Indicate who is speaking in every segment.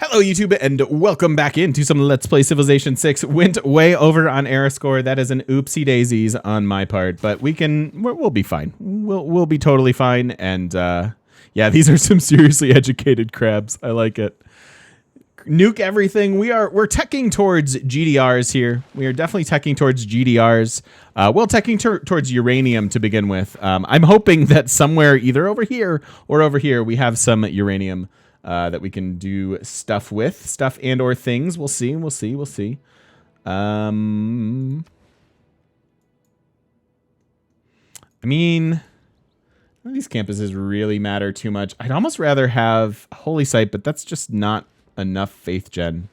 Speaker 1: Hello YouTube and welcome back into some Let's Play Civilization 6. Went way over on error score. That is an oopsie daisies on my part, but we'll be fine. We'll be totally fine. And yeah, these are some seriously educated crabs. I like it. Nuke everything. We're teching towards GDRs here. We are definitely teching towards GDRs. Well, teching towards uranium to begin with. I'm hoping that somewhere either over here or over here we have some uranium that we can do stuff with, stuff and or things. We'll see. I mean, none of these campuses really matter too much. I'd almost rather have Holy Site, but that's just not enough faith gen.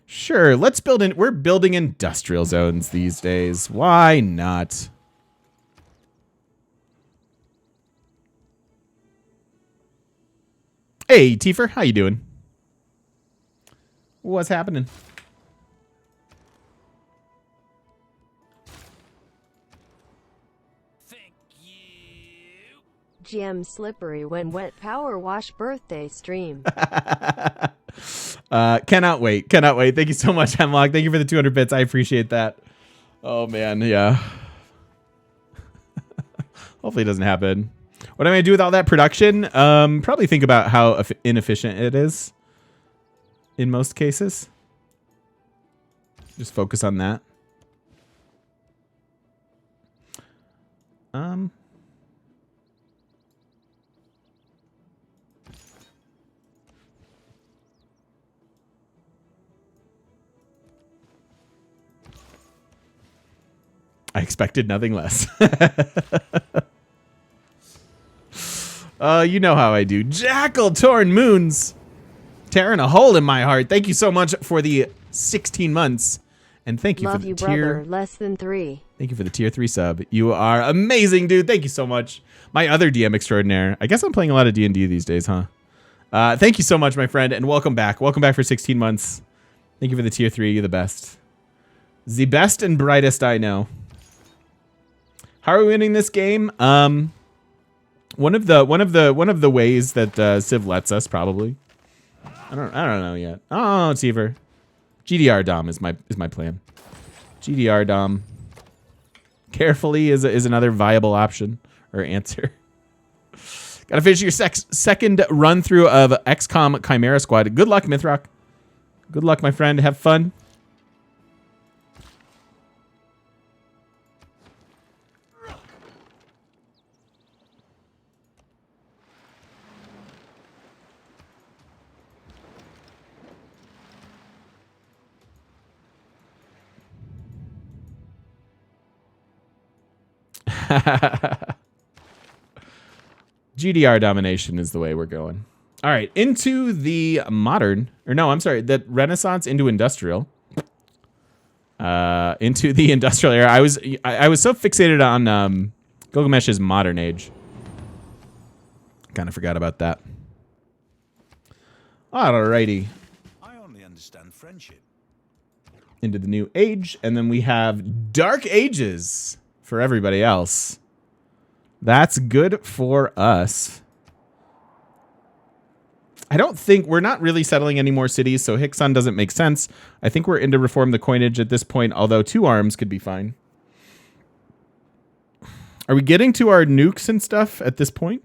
Speaker 1: Sure, let's build in. We're building industrial zones these days. Why not? Hey, Tifer, how you doing? What's happening?
Speaker 2: Thank you.
Speaker 3: GM Slippery when wet power wash birthday stream.
Speaker 1: Cannot wait. Thank you so much, Hemlock. Thank you for the 200 bits. I appreciate that. Oh, man, yeah. Hopefully it doesn't happen. What am I going to do with all that production? Probably think about how inefficient it is in most cases. Just focus on that. I expected nothing less. You know how I do. Jackal Torn Moons. Tearing a hole in my heart. Thank you so much for the 16 months. And thank you
Speaker 3: Love
Speaker 1: for the
Speaker 3: you,
Speaker 1: tier.
Speaker 3: brother. Less than 3.
Speaker 1: Thank you for the tier 3 sub. You are amazing, dude. Thank you so much. My other DM extraordinaire. I guess I'm playing a lot of D&D these days, huh? Thank you so much, my friend, and welcome back. Welcome back for 16 months. Thank you for the tier 3. You're the best. The best and brightest I know. How are we winning this game? One of the ways that Civ lets us, probably. I don't know yet. Oh, it's Ever. GDR Dom is my plan. GDR Dom. Carefully is another viable option or answer. Gotta finish your second run through of XCOM Chimera Squad. Good luck, Mythrock. Good luck, my friend. Have fun. GDR domination is the way we're going. All right, into the modern, or no, I'm sorry, that Renaissance into industrial. Into the industrial era. I was so fixated on Gilgamesh's modern age. Kind of forgot about that. Alrighty.
Speaker 2: I only understand friendship.
Speaker 1: Into the new age, and then we have Dark Ages for everybody else. That's good for us. I don't think we're not really settling any more cities, so Hickson doesn't make sense. I think we're into reform the coinage at this point, although 2 arms could be fine. Are we getting to our nukes and stuff at this point?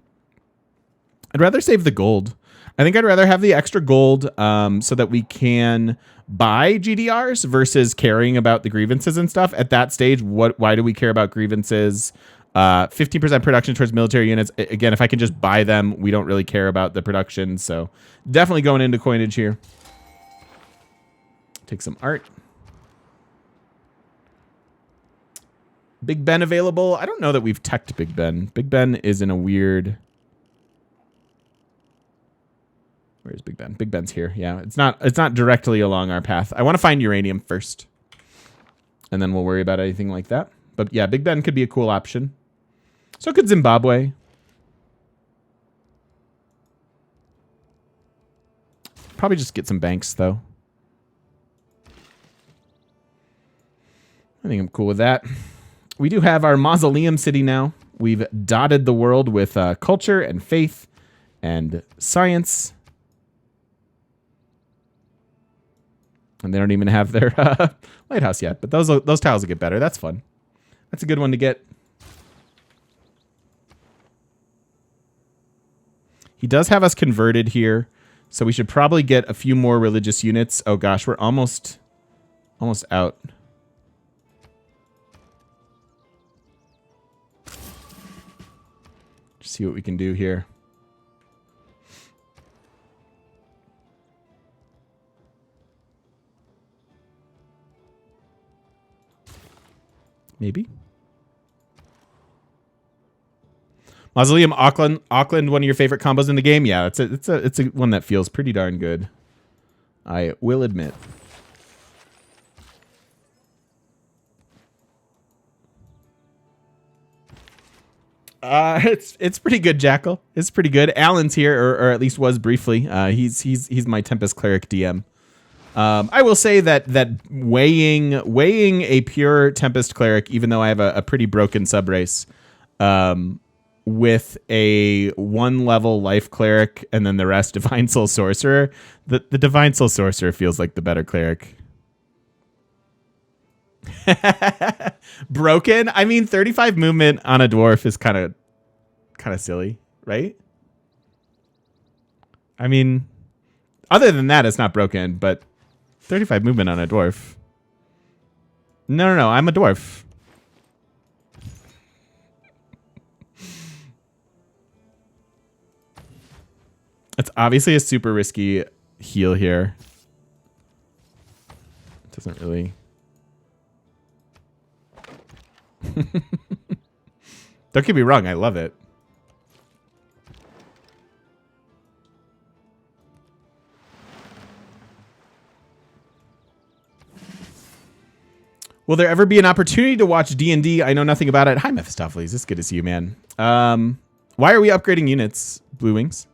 Speaker 1: I'd rather save the gold. I think I'd rather have the extra gold so that we can buy GDRs versus caring about the grievances and stuff. At that stage, why do we care about grievances? 15% production towards military units. Again, if I can just buy them, we don't really care about the production. So definitely going into coinage here. Take some art. Big Ben available. I don't know that we've teched Big Ben. Big Ben is in a weird... Where's Big Ben? Big Ben's here. Yeah, it's not directly along our path. I want to find uranium first. And then we'll worry about anything like that. But yeah, Big Ben could be a cool option. So could Zimbabwe. Probably just get some banks, though. I think I'm cool with that. We do have our mausoleum city now. We've dotted the world with culture and faith and science. And they don't even have their lighthouse yet. But those tiles will get better. That's fun. That's a good one to get. He does have us converted here, so we should probably get a few more religious units. Oh gosh, we're almost out. Just see what we can do here. Maybe. Mausoleum Auckland, one of your favorite combos in the game? Yeah, it's a one that feels pretty darn good. I will admit. It's pretty good, Jackal. It's pretty good. Alan's here, or at least was briefly. He's my Tempest Cleric DM. I will say that weighing a pure Tempest Cleric, even though I have a pretty broken subrace, with a 1-level Life Cleric and then the rest Divine Soul Sorcerer, the Divine Soul Sorcerer feels like the better cleric. Broken? I mean, 35 movement on a dwarf is kind of silly, right? I mean, other than that, it's not broken, but 35 movement on a dwarf. No, I'm a dwarf. It's obviously a super risky heal here. It doesn't really... Don't get me wrong, I love it. Will there ever be an opportunity to watch D&D? I know nothing about it. Hi, Mephistopheles. It's good to see you, man. Why are we upgrading units, Blue Wings?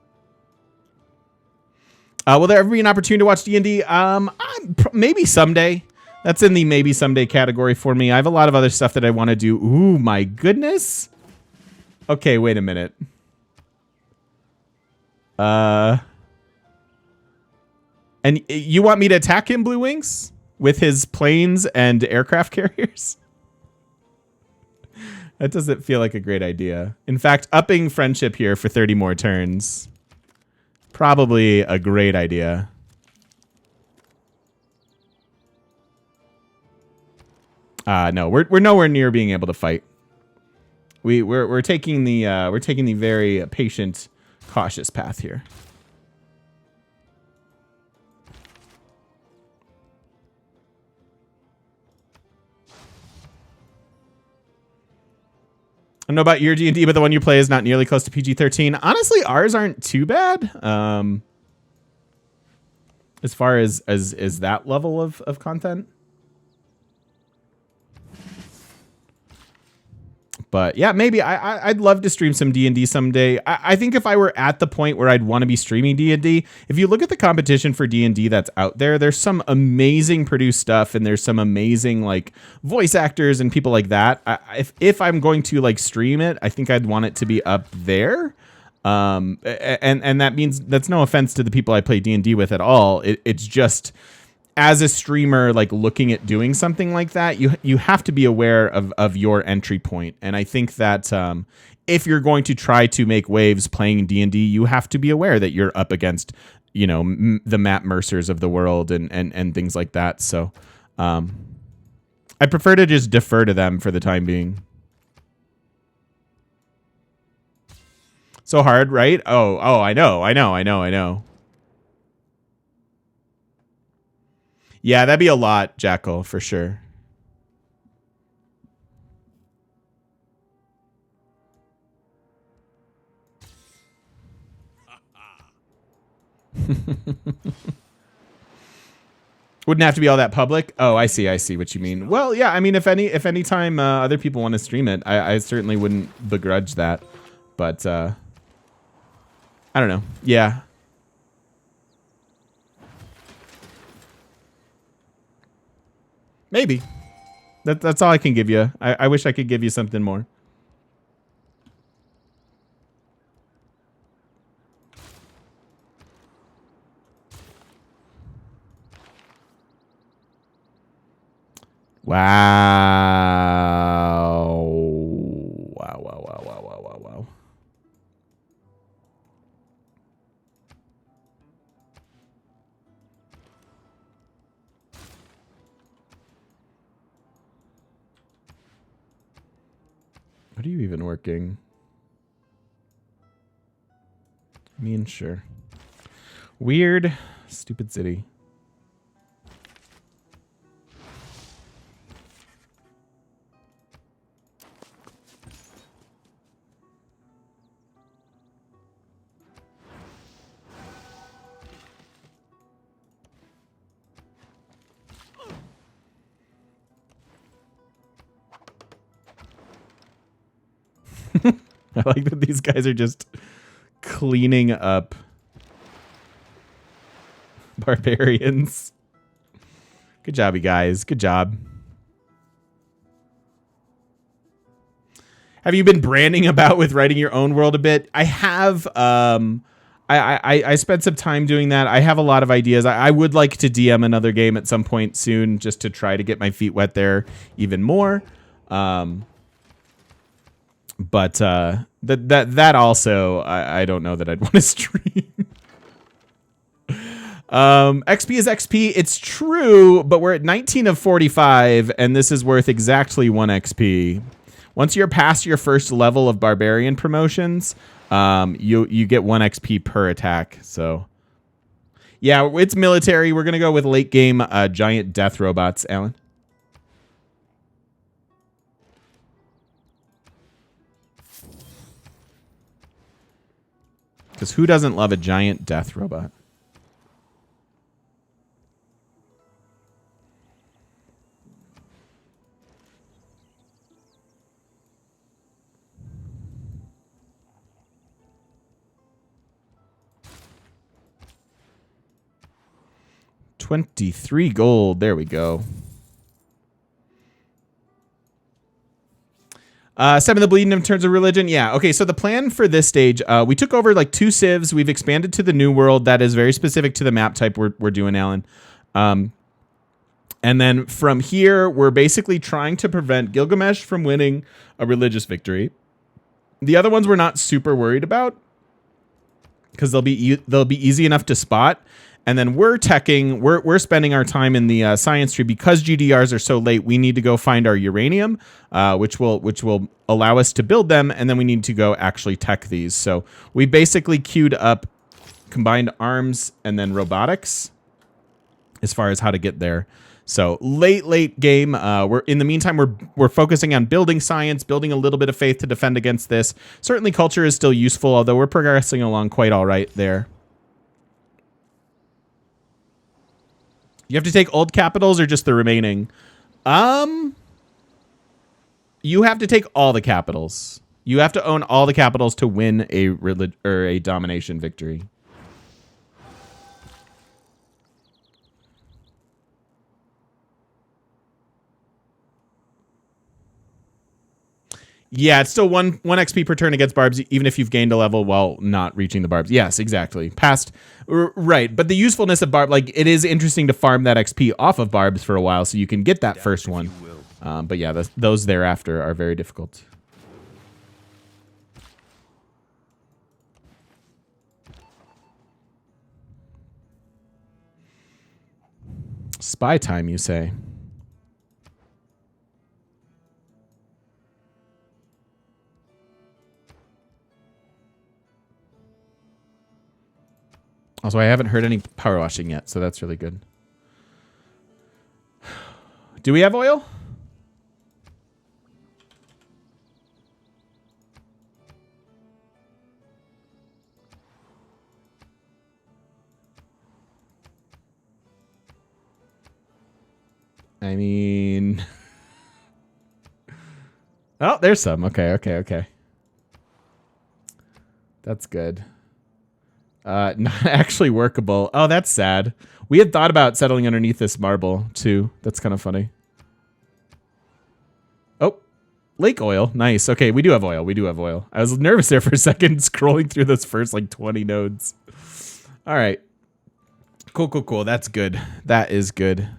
Speaker 1: Will there ever be an opportunity to watch D&D? Maybe someday. That's in the maybe someday category for me. I have a lot of other stuff that I want to do. Ooh, my goodness. Okay, wait a minute. And you want me to attack him, Blue Wings? With his planes and aircraft carriers? That doesn't feel like a great idea. In fact, upping friendship here for 30 more turns. Probably a great idea. No, we're nowhere near being able to fight. We're taking the very patient, cautious path here. I don't know about your D&D, but the one you play is not nearly close to PG-13. Honestly, ours aren't too bad. As far as that level of content. But yeah, maybe I'd love to stream some D&D someday. I think if I were at the point where I'd want to be streaming D&D, if you look at the competition for D&D that's out there, there's some amazing produced stuff and there's some amazing like voice actors and people like that. If I'm going to like stream it, I think I'd want it to be up there. And that means that's no offense to the people I play D&D with at all. It's just, as a streamer, like looking at doing something like that, you have to be aware of your entry point. And I think that if you're going to try to make waves playing D&D, you have to be aware that you're up against, you know, the Matt Mercers of the world and things like that. So I prefer to just defer to them for the time being. So hard, right? Oh, I know. Yeah, that'd be a lot, Jackal, for sure. Wouldn't have to be all that public. Oh, I see what you mean. Well, yeah, I mean, if any time other people want to stream it, I certainly wouldn't begrudge that. But I don't know. Yeah. Maybe. That's all I can give you. I wish I could give you something more. Wow. Wow, wow, wow, wow, wow, wow, wow. What are you even working? I mean, sure. Weird. Stupid city. I like that these guys are just cleaning up barbarians. Good job, you guys. Good job. Have you been branding about with writing your own world a bit? I have. I spent some time doing that. I have a lot of ideas. I would like to DM another game at some point soon, just to try to get my feet wet there even more. But that also, I don't know that I'd want to stream. XP is XP. It's true, but we're at 19 of 45, and this is worth exactly 1 XP. Once you're past your first level of barbarian promotions, you get 1 XP per attack. So, yeah, it's military. We're gonna go with late game giant death robots, Alan. Because who doesn't love a giant death robot? $23 gold. There we go. 7 of the bleeding in terms of religion. Yeah. Okay. So the plan for this stage, we took over like 2 civs. We've expanded to the new world that is very specific to the map type we're doing, Alan. And then from here, we're basically trying to prevent Gilgamesh from winning a religious victory. The other ones we're not super worried about because they'll be easy enough to spot. And then we're spending our time in the science tree because GDRs are so late. We need to go find our uranium, which will allow us to build them, and then we need to go actually tech these. So we basically queued up combined arms and then robotics as far as how to get there. So late game. We're in the meantime we're focusing on building science, building a little bit of faith to defend against this. Certainly culture is still useful, although we're progressing along quite all right there. You have to take old capitals or just the remaining? You have to take all the capitals. You have to own all the capitals to win a domination victory. Yeah, it's still one XP per turn against Barbs, even if you've gained a level while not reaching the Barbs. Yes, exactly. Right. But the usefulness of Barb, like, it is interesting to farm that XP off of Barbs for a while so you can get that first one. But yeah, those thereafter are very difficult. Spy time, you say? Also, I haven't heard any power washing yet, so that's really good. Do we have oil? I mean... Oh, there's some. Okay. That's good. Not actually workable. Oh, that's sad. We had thought about settling underneath this marble, too. That's kind of funny. Oh, lake oil. Nice. Okay, we do have oil. I was nervous there for a second, scrolling through those first, like, 20 nodes. All right. Cool. That's good. That is good.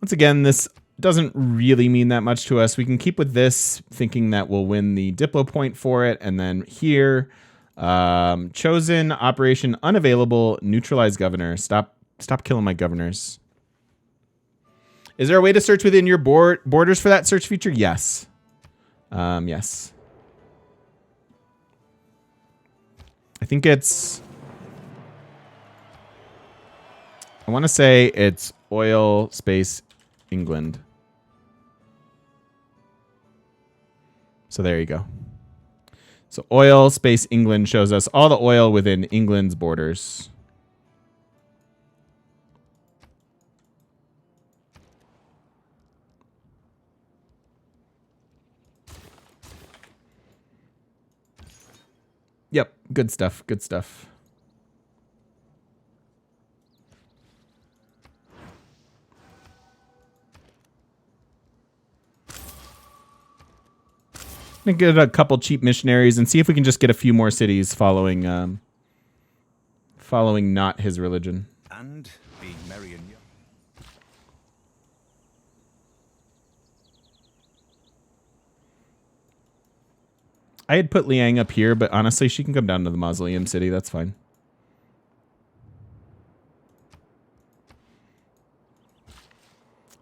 Speaker 1: Once again, this doesn't really mean that much to us. We can keep with this, thinking that we'll win the Diplo point for it. And then here, chosen, operation unavailable, neutralize governor. Stop killing my governors. Is there a way to search within your borders for that search feature? Yes. Yes. I think it's... I want to say it's oil space England. So there you go. So oil space England shows us all the oil within England's borders. Yep, good stuff, good stuff. I'm gonna get a couple cheap missionaries and see if we can just get a few more cities following following not his religion.
Speaker 2: And being merry and young.
Speaker 1: I had put Liang up here, but honestly, she can come down to the Mausoleum City. That's fine.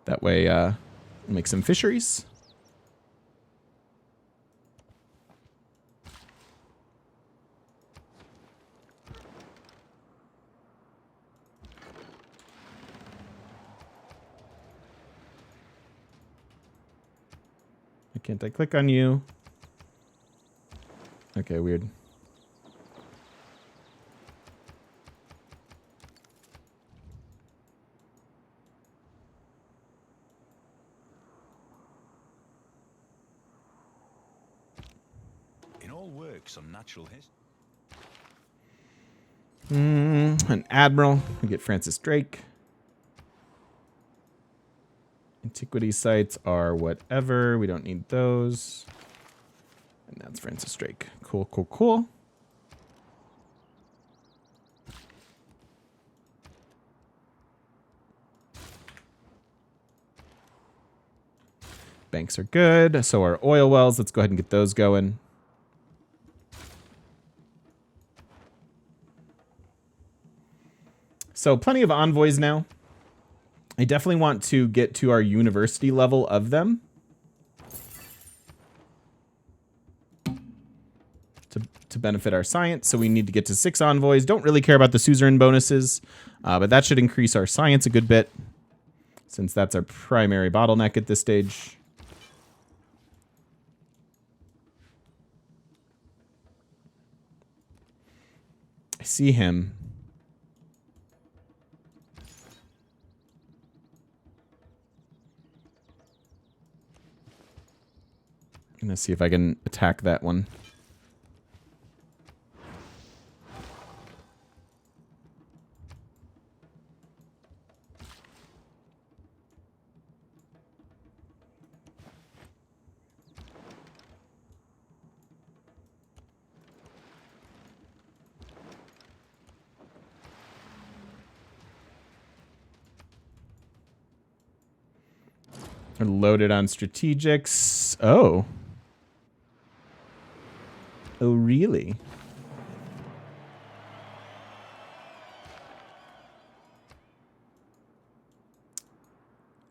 Speaker 1: That way, make some fisheries. Can't I click on you? Okay, weird.
Speaker 2: In all works on natural history.
Speaker 1: An admiral. We get Francis Drake. Antiquity sites are whatever. We don't need those. And that's Francis Drake. Cool, cool, cool. Banks are good. So are oil wells. Let's go ahead and get those going. So plenty of envoys now. I definitely want to get to our university level of them. To benefit our science. So we need to get to 6 envoys. Don't really care about the suzerain bonuses, but that should increase our science a good bit, since that's our primary bottleneck at this stage. I see him. I'm gonna see if I can attack that one. They're loaded on strategics. Oh. Oh, really?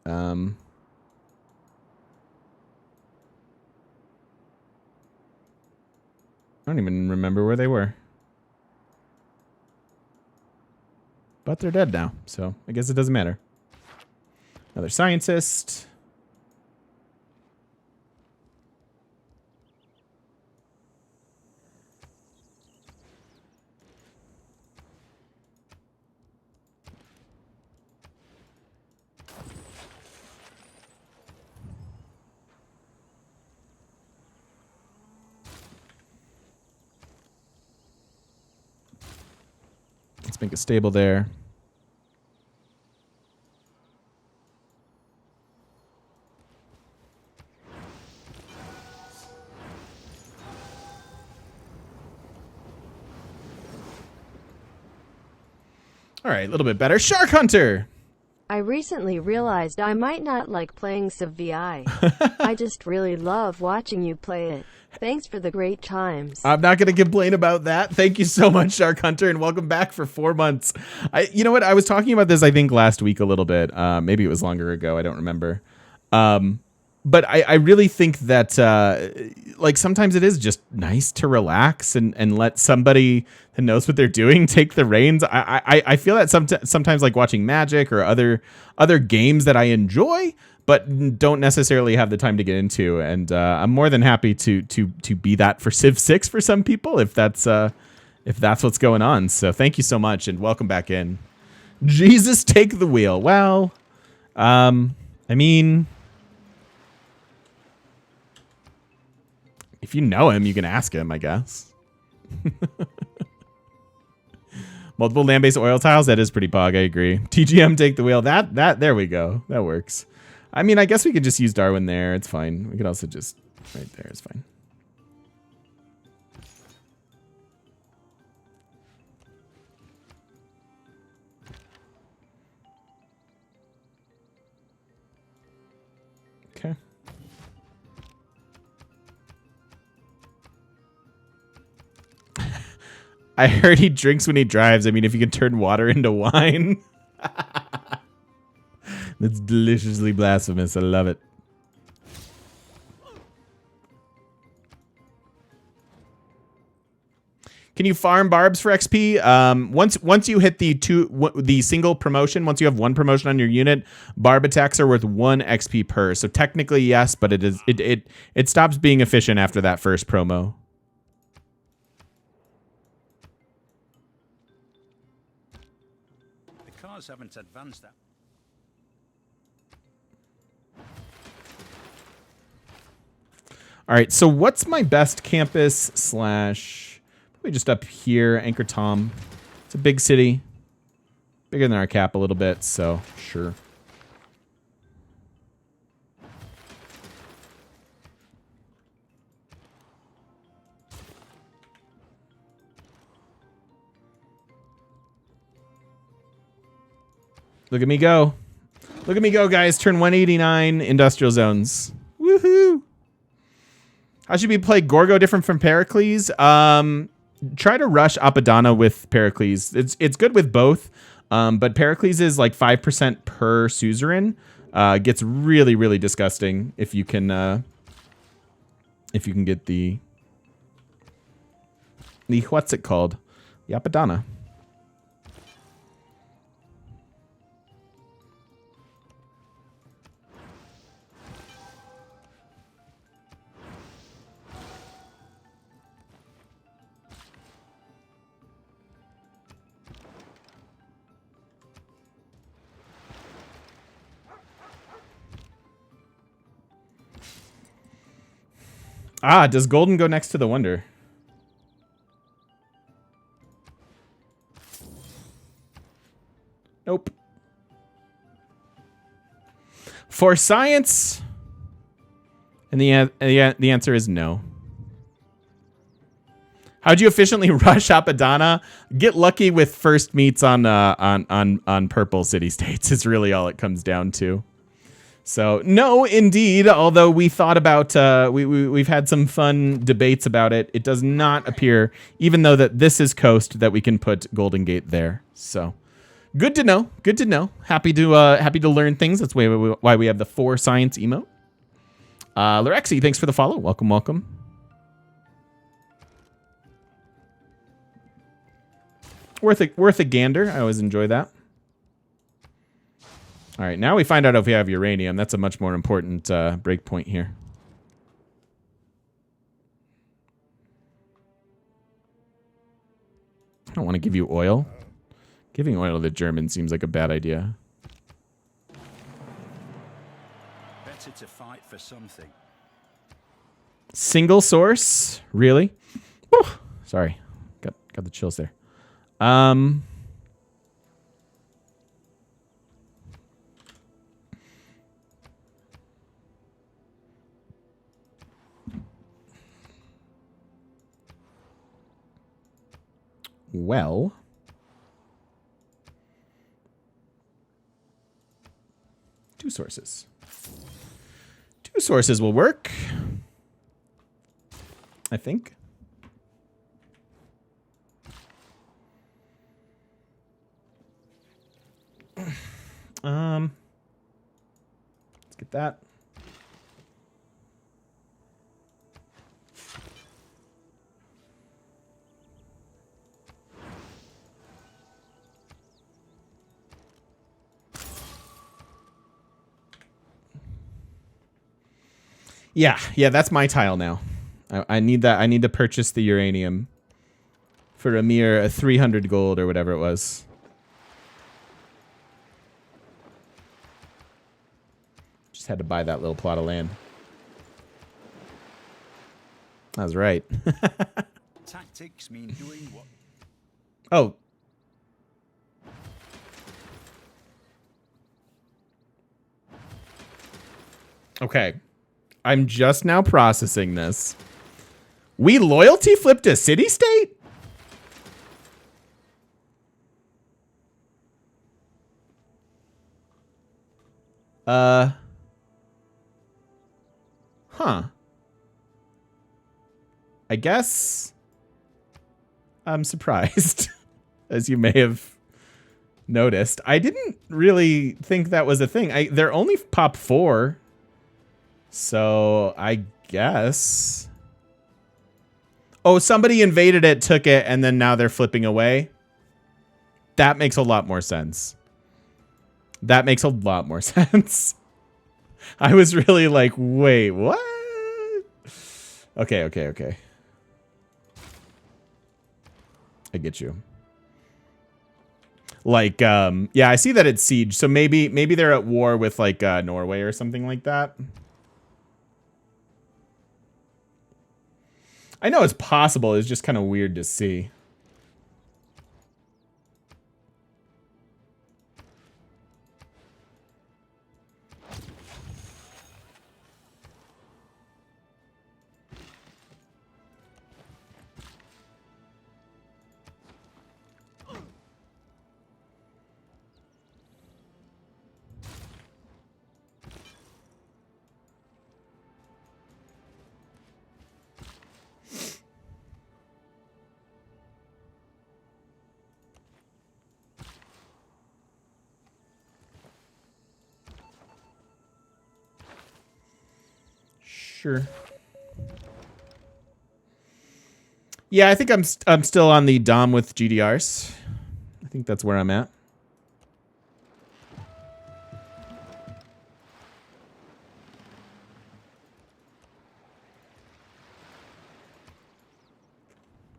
Speaker 1: I don't even remember where they were. But they're dead now, so I guess it doesn't matter. Another scientist. Let's make a stable there. All right, a little bit better. Shark Hunter!
Speaker 3: I recently realized I might not like playing Civ VI. I just really love watching you play it. Thanks for the great times.
Speaker 1: I'm not going to complain about that. Thank you so much, Shark Hunter, and welcome back for 4 months. You know what? I was talking about this, I think, last week a little bit. Maybe it was longer ago. I don't remember. But I really think that like sometimes it is just nice to relax and let somebody who knows what they're doing take the reins. I feel that sometimes like watching Magic or other games that I enjoy, but don't necessarily have the time to get into. And I'm more than happy to be that for Civ 6 for some people if that's what's going on. So thank you so much and welcome back in. Jesus, take the wheel. Well, I mean, if you know him, you can ask him, I guess. Multiple land-based oil tiles, that is pretty pog, I agree. TGM, take the wheel. There we go. That works. I mean, I guess we could just use Darwin there. It's fine. We could also just, right there, it's fine. Okay. I heard he drinks when he drives. I mean, if you can turn water into wine. That's deliciously blasphemous. I love it. Can you farm Barbs for XP? Once you hit the single promotion, once you have one promotion on your unit, Barb attacks are worth 1 XP per. So technically yes, but it stops being efficient after that first promo.
Speaker 2: The cars haven't advanced that.
Speaker 1: All right, so what's my best campus slash... Probably just up here, Anchor Tom. It's a big city. Bigger than our cap a little bit, so sure. Look at me go. Look at me go, guys. Turn 189 industrial zones. Woohoo! How should we play Gorgo different from Pericles? Try to rush Apadana with Pericles. It's good with both, but Pericles is like 5% per suzerain. Gets really, really disgusting if you can get the what's it called? The Apadana. Ah, does Golden go next to the Wonder? Nope. For science, and the answer is no. How'd you efficiently rush Apadana? Get lucky with first meets on purple city states is really all it comes down to. So no, indeed. Although we thought about, we've had some fun debates about it. It does not appear, even though that this is coast, that we can put Golden Gate there. So good to know. Good to know. Happy to learn things. That's why we have the 4 science emote. Lorexi, thanks for the follow. Welcome, welcome. Worth a gander. I always enjoy that. All right, now we find out if we have uranium. That's a much more important breakpoint here. I don't want to give you oil. Giving oil to the Germans seems like a bad idea.
Speaker 2: Better to fight for something.
Speaker 1: Single source? Really? Whew. Sorry. Got the chills there. Well, sources. 2 sources will work, I think. Let's get that. Yeah, that's my tile now. I need that. I need to purchase the uranium for a mere 300 gold or whatever it was. Just had to buy that little plot of land. That was right.
Speaker 2: Tactics mean doing what?
Speaker 1: Oh. Okay. I'm just now processing this. We loyalty flipped a city-state? Huh. I guess I'm surprised, as you may have noticed. I didn't really think that was a thing. They're only pop 4. So I guess. Oh, somebody invaded it, took it, and then now they're flipping away. That makes a lot more sense. That makes a lot more sense. I was really like, wait, what? Okay. I get you. Like, yeah, I see that it's siege. So maybe they're at war with like Norway or something like that. I know it's possible. It's just kind of weird to see. Sure. Yeah, I think I'm still on the Dom with GDRs. I think that's where I'm at.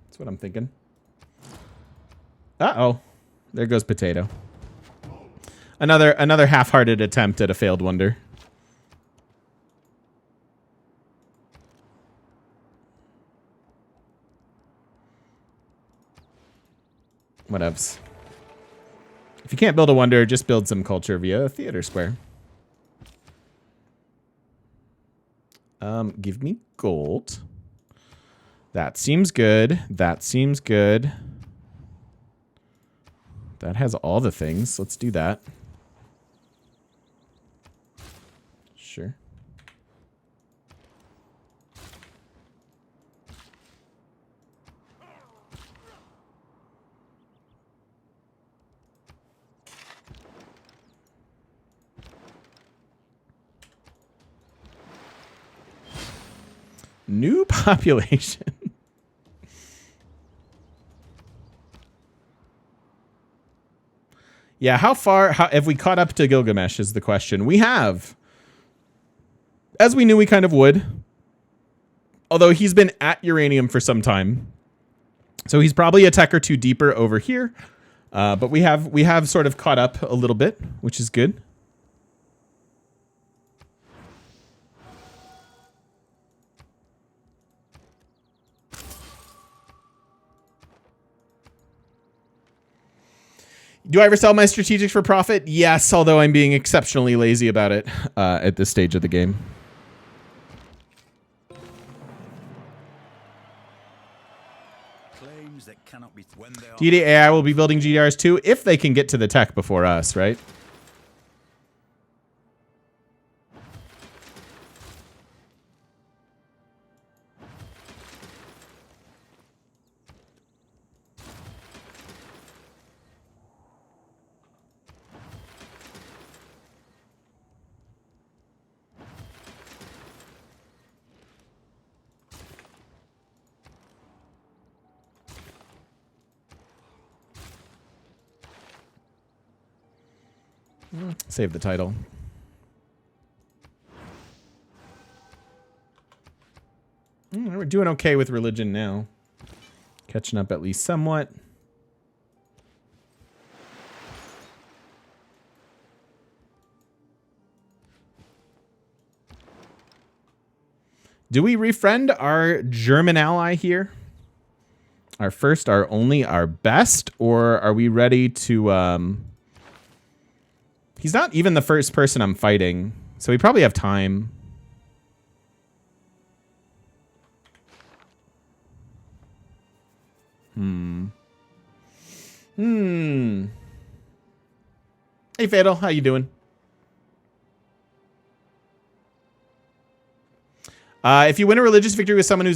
Speaker 1: That's what I'm thinking. Uh-oh. There goes Potato. Another half-hearted attempt at a failed wonder. Whatevs. If you can't build a wonder, just build some culture via a theater square. Give me gold. That seems good. That seems good. That has all the things. Let's do that. Sure. New population. Yeah, how have we caught up to Gilgamesh is the question. We have. As we knew we kind of would. Although he's been at uranium for some time. So he's probably a tech or two deeper over here. But we have sort of caught up a little bit, which is good. Do I ever sell my strategics for profit? Yes, although I'm being exceptionally lazy about it at this stage of the game.
Speaker 2: Claims that cannot be when they are
Speaker 1: DDAI will be building GDRs too, if they can get to the tech before us, right? Save the title. We're doing okay with religion now. Catching up at least somewhat. Do we refriend our German ally here? Our first, our only, our best? Or are we ready to... He's not even the first person I'm fighting, so we probably have time. Hey, Fatal, how you doing? If you win a religious victory with someone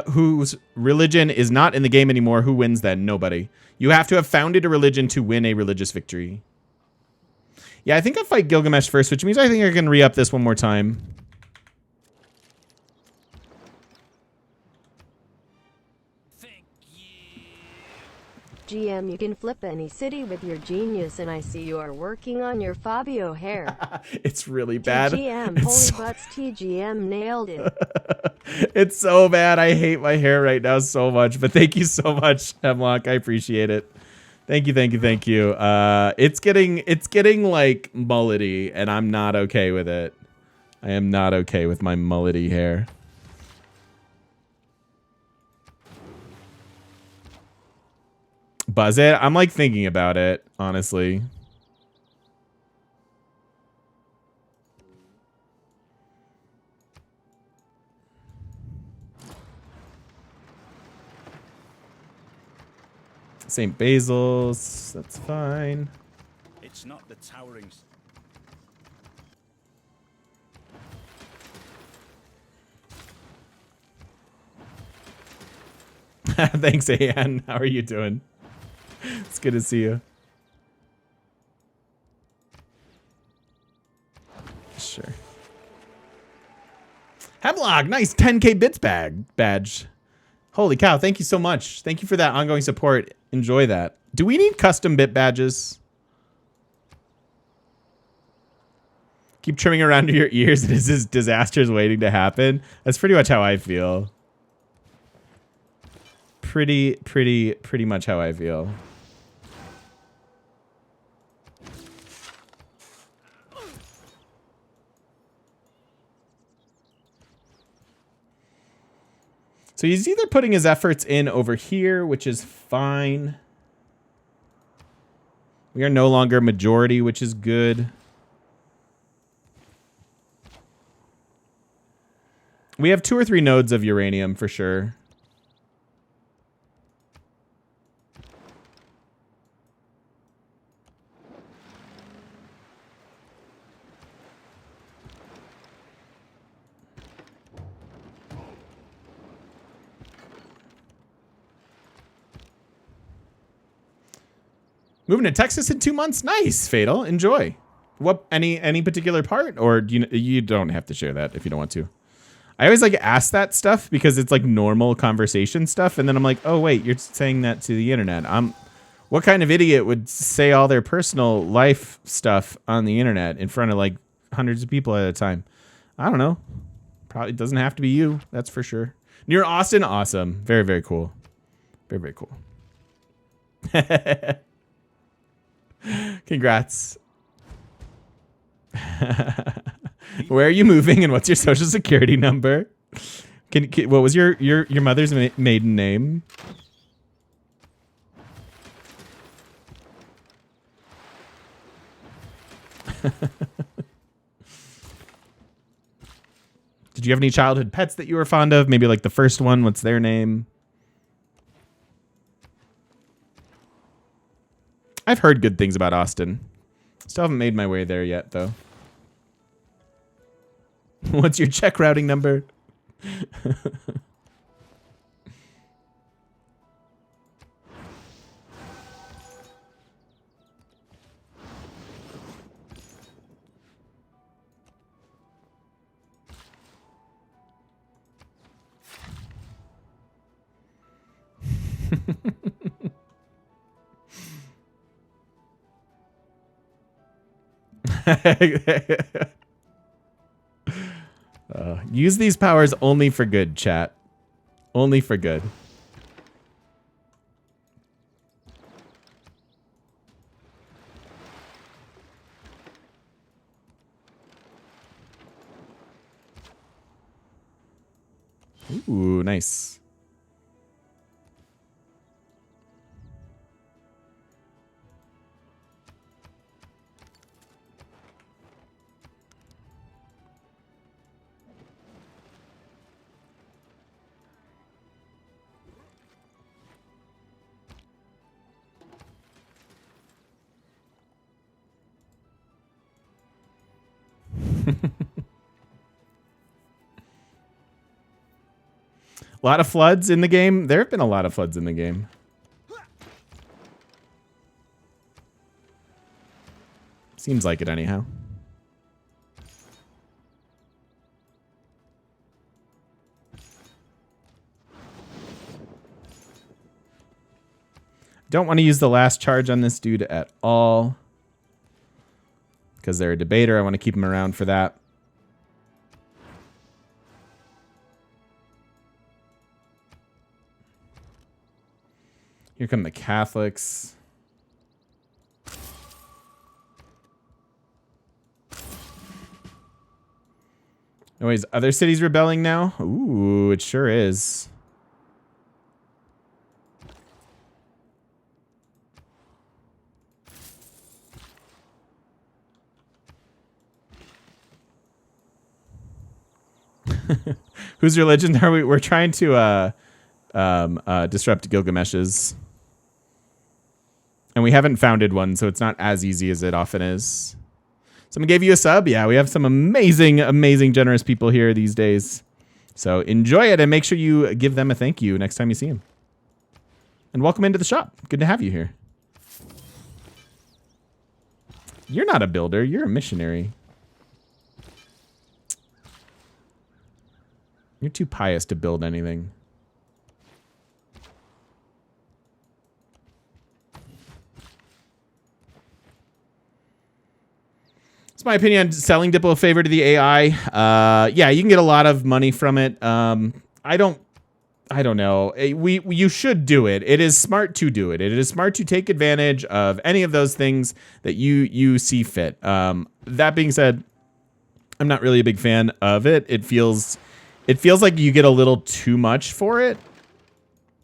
Speaker 1: whose religion is not in the game anymore, who wins then? Nobody. You have to have founded a religion to win a religious victory. Yeah, I think I'll fight Gilgamesh first, which means I think I can re-up this one more time.
Speaker 3: GM, you can flip any city with your genius, and I see you are working on your Fabio hair.
Speaker 1: It's really bad.
Speaker 3: TGM, holy butts, TGM, nailed it.
Speaker 1: It's so bad. I hate my hair right now so much, but thank you so much, Hemlock. I appreciate it. Thank you, thank you, thank you. It's getting like mullety, and I'm not okay with it. I am not okay with my mullety hair. Buzz it? I'm like thinking about it, honestly. St. Basil's, that's fine.
Speaker 2: It's not the towering.
Speaker 1: Thanks, Ann. How are you doing? It's good to see you. Sure. Hemlock, nice 10K bits badge. Holy cow, thank you so much. Thank you for that ongoing support. Enjoy that. Do we need custom bit badges? Keep trimming around your ears and this disaster is waiting to happen. That's pretty much how I feel. Pretty much how I feel. So he's either putting his efforts in over here, which is fine. We are no longer majority, which is good. We have 2 or 3 nodes of uranium for sure. Moving to Texas in 2 months. Nice, Fatal. Enjoy. What? Any particular part, or do you don't have to share that if you don't want to. I always like ask that stuff because it's like normal conversation stuff, and then I'm like, oh wait, you're saying that to the internet. What kind of idiot would say all their personal life stuff on the internet in front of like hundreds of people at a time? I don't know. Probably doesn't have to be you. That's for sure. Near Austin, awesome. Very, very cool. Very, very cool. Congrats. Where are you moving and what's your social security number? What was your mother's maiden name? Did you have any childhood pets that you were fond of? Maybe like the first one, what's their name? I've heard good things about Austin. Still haven't made my way there yet, though. What's your check routing number? Use these powers only for good, chat. Only for good. Ooh, nice. A lot of floods in the game. There have been a lot of floods in the game. Seems like it anyhow. Don't want to use the last charge on this dude at all. Because they're a debater. I want to keep him around for that. Here come the Catholics. Oh, is other cities rebelling now? Ooh, it sure is. Whose religion are we? We're trying to disrupt Gilgamesh's. And we haven't founded one, so it's not as easy as it often is. Someone gave you a sub? Yeah, we have some amazing, amazing, generous people here these days. So enjoy it and make sure you give them a thank you next time you see them. And welcome into the shop. Good to have you here. You're not a builder. You're a missionary. You're too pious to build anything. It's my opinion on selling Diplo a favor to the AI. Yeah, you can get a lot of money from it. I don't know. You should do it. It is smart to do it. It is smart to take advantage of any of those things that you see fit. That being said, I'm not really a big fan of it. It feels like you get a little too much for it.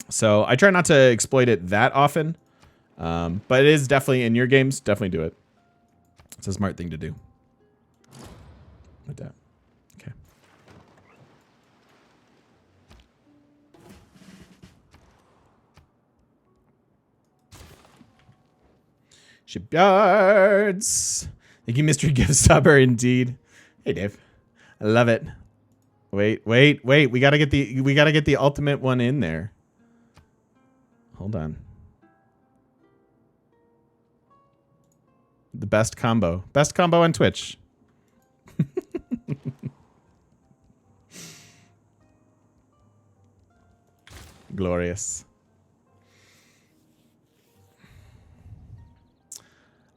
Speaker 1: So I try not to exploit it that often. But it is definitely in your games. Definitely do it. It's a smart thing to do. Like that. Okay. Shipyards. Thank you, Mystery Gift Subber, indeed. Hey, Dave. I love it. Wait. We gotta get the ultimate one in there. Hold on. The best combo. Best combo on Twitch. Glorious.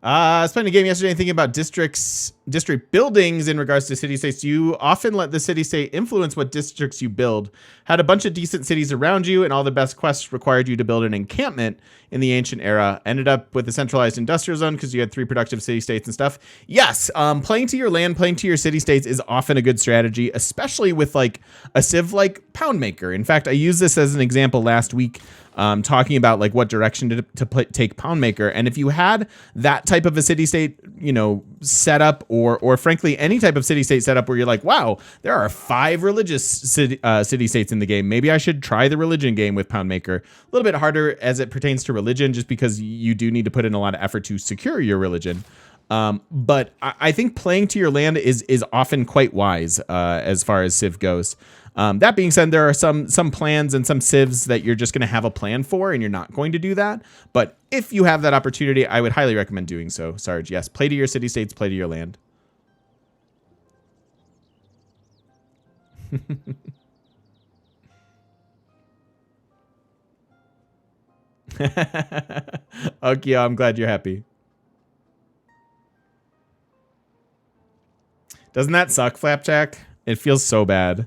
Speaker 1: I was playing a game yesterday thinking about district buildings in regards to city-states. You often let the city-state influence what districts you build. Had a bunch of decent cities around you, and all the best quests required you to build an encampment in the ancient era. Ended up with a centralized industrial zone because you had 3 productive city-states and stuff. Yes, playing to your land, playing to your city-states is often a good strategy, especially with like a civ like Poundmaker. In fact, I used this as an example last week. Talking about like what direction to take Poundmaker, and if you had that type of a city-state, you know, setup, or frankly any type of city-state setup where you're like, wow, there are 5 religious city-states in the game. Maybe I should try the religion game with Poundmaker. A little bit harder as it pertains to religion, just because you do need to put in a lot of effort to secure your religion. But I think playing to your land is often quite wise as far as Civ goes. That being said, there are some plans and some civs that you're just going to have a plan for, and you're not going to do that. But if you have that opportunity, I would highly recommend doing so. Sarge, yes, play to your city-states, play to your land. Okay, I'm glad you're happy. Doesn't that suck, Flapjack? It feels so bad.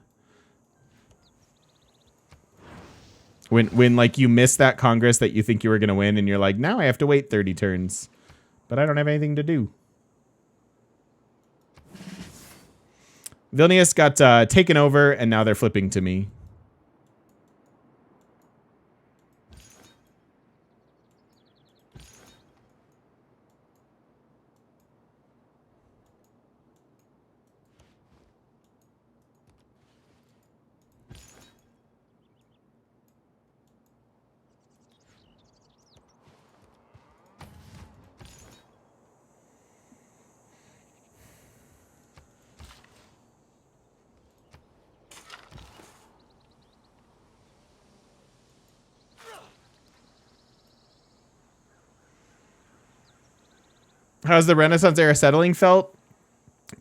Speaker 1: When like you miss that Congress that you think you were going to win and you're like, now I have to wait 30 turns, but I don't have anything to do. Vilnius got taken over and now they're flipping to me. How's the Renaissance era settling felt?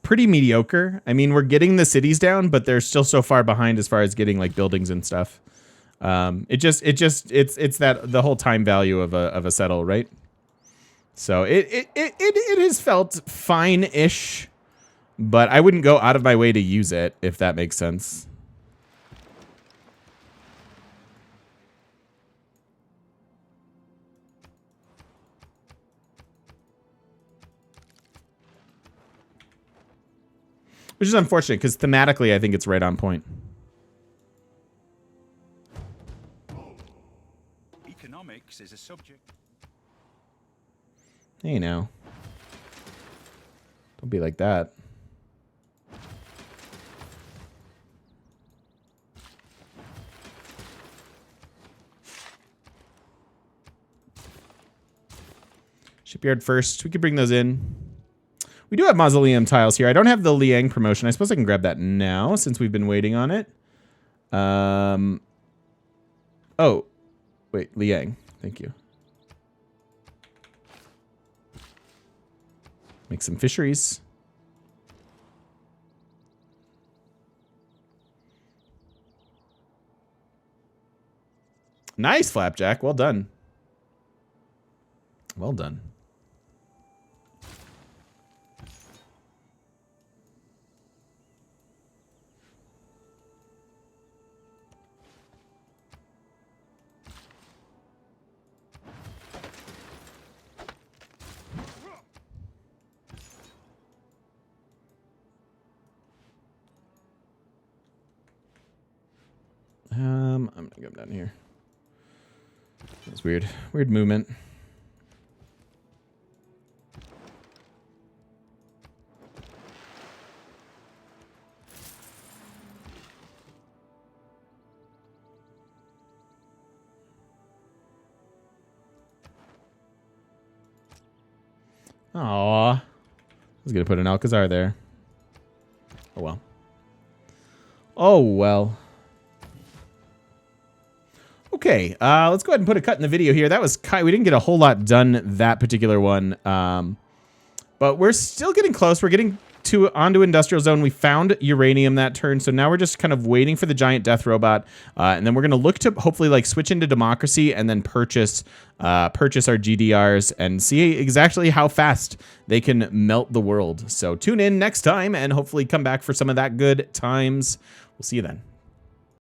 Speaker 1: Pretty mediocre. I mean, we're getting the cities down, but they're still so far behind as far as getting like buildings and stuff. It's that the whole time value of a settle, right? So it has felt fine-ish, but I wouldn't go out of my way to use it, if that makes sense. Which is unfortunate, because thematically, I think it's right on point.
Speaker 2: Economics is a subject.
Speaker 1: Hey, now. Don't be like that. Shipyard first. We could bring those in. We do have mausoleum tiles here. I don't have the Liang promotion. I suppose I can grab that now since we've been waiting on it. Oh, wait, Liang. Thank you. Make some fisheries. Nice, Flapjack. Well done. Well done. I'm gonna go down here. That's weird. Weird movement. Aww. I was gonna put an Alcazar there. Oh well. Oh well. Okay, let's go ahead and put a cut in the video here. That was we didn't get a whole lot done that particular one, but we're still getting close. We're getting onto industrial zone. We found uranium that turn, so now we're just kind of waiting for the giant death robot, and then we're gonna look to hopefully like switch into democracy and then purchase our GDRs and see exactly how fast they can melt the world. So tune in next time and hopefully come back for some of that good times. We'll see you then.